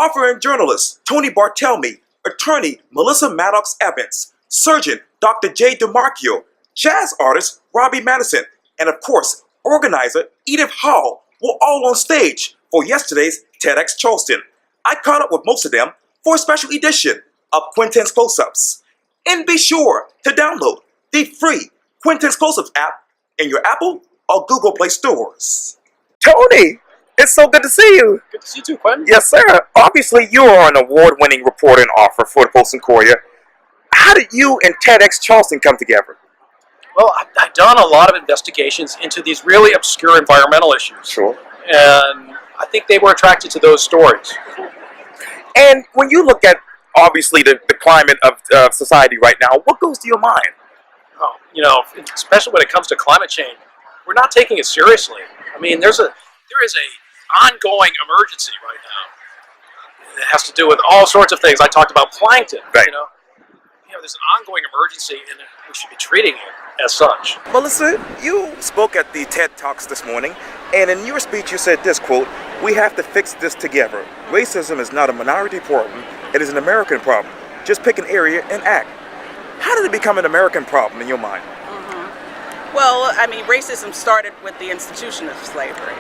author and journalist Tony Bartelme, attorney Melissa Maddox-Evans, surgeon Dr. J. DeMarco, jazz artist Robbie Madison, and of course, organizer Edith Howle were all on stage for yesterday's TedXCharleston. I caught up with most of them for a special edition of Quintin's Close-Ups. And be sure to download the free Quintin's Close-Ups app in your Apple or Google Play stores. Tony, it's so good to see you. Good to see you too, Quintin. Yes, sir. Obviously, you are an award-winning reporter and author for the Post and Courier. How did you and TedXCharleston come together? Well, I've done a lot of investigations into these really obscure environmental issues. Sure. And I think they were attracted to those stories. And when you look at, obviously, the climate of society right now, what goes to your mind? Oh, you know, especially when it comes to climate change, we're not taking it seriously. I mean, there is a ongoing emergency right now. It has to do with all sorts of things. I talked about plankton. Right. You know, there's an ongoing emergency, and we should be treating it as such. Melissa, you spoke at the TED Talks this morning, and in your speech you said this, quote, "We have to fix this together. Racism is not a minority problem, it is an American problem. Just pick an area and act." How did it become an American problem in your mind? Well, I mean, racism started with the institution of slavery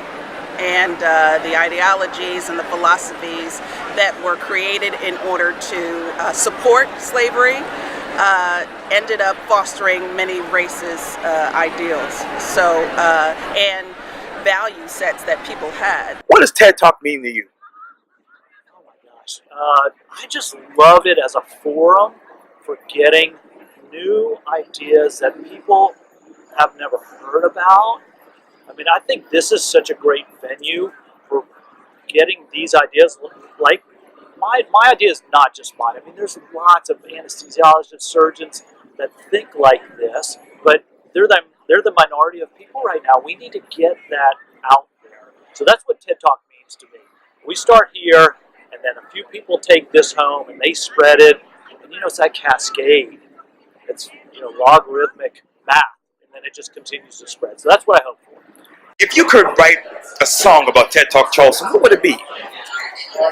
and the ideologies and the philosophies that were created in order to support slavery ended up fostering many racist ideals and value sets that people had. What does TED Talk mean to you? Oh my gosh. I just love it as a forum for getting new ideas that people have never heard about. I mean, I think this is such a great venue for getting these ideas. Like, my idea is not just mine. I mean, there's lots of anesthesiologists, surgeons that think like this, but they're the minority of people right now. We need to get that out there. So that's what TED Talk means to me. We start here, and then a few people take this home, and they spread it, and it's that cascade. It's logarithmic math. And it just continues to spread. So that's what I hope for. If you could write a song about TED Talk Charleston, what would it be?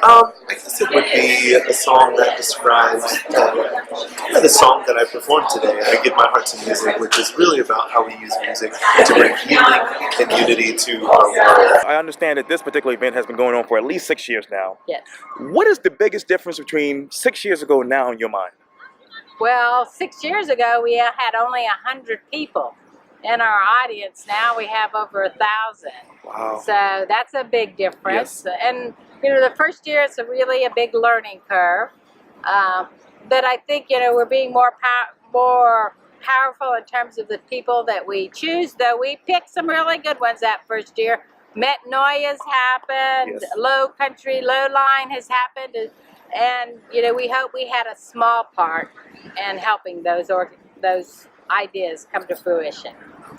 I guess it would be a song that describes the song that I performed today. I Give My Heart to Music, which is really about how we use music to bring healing and unity to our world. I understand that this particular event has been going on for at least 6 years now. Yes. What is the biggest difference between 6 years ago and now in your mind? Well, 6 years ago we had only 100 people in our audience. Now we have over 1,000. Wow. So that's a big difference. Yes. And the first year is really a big learning curve. But I think we're being more powerful in terms of the people that we choose. Though we picked some really good ones that first year. Metanoia's happened. Yes. Low Country, Low Line has happened. And we hope we had a small part in helping those ideas come to fruition.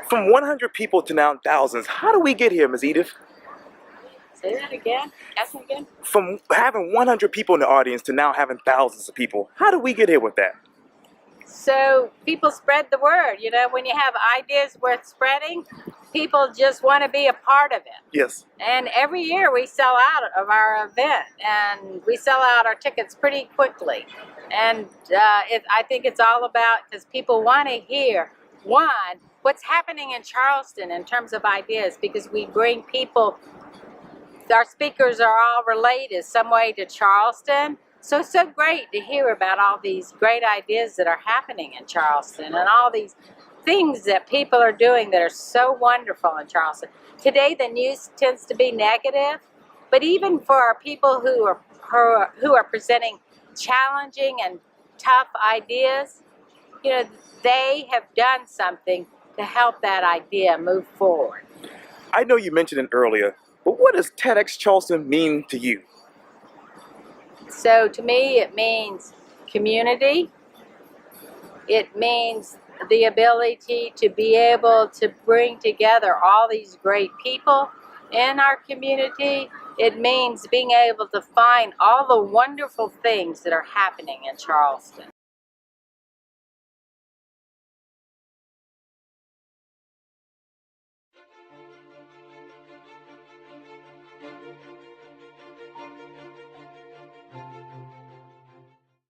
From 100 people to now thousands, how do we get here, Ms. Edith? Say that again. Ask me again. From having 100 people in the audience to now having thousands of people, how do we get here with that? So people spread the word. When you have ideas worth spreading, people just want to be a part of it. Yes. And every year we sell out of our event, and we sell out our tickets pretty quickly. And I think it's all about, because people want to hear, one, what's happening in Charleston in terms of ideas, because we bring people, our speakers are all related some way to Charleston. So it's so great to hear about all these great ideas that are happening in Charleston and all these things that people are doing that are so wonderful in Charleston. Today the news tends to be negative, but even for our people who are presenting challenging and tough ideas, they have done something to help that idea move forward. I know you mentioned it earlier, but what does TEDxCharleston mean to you? So to me it means community. It means the ability to be able to bring together all these great people in our community. It means being able to find all the wonderful things that are happening in Charleston.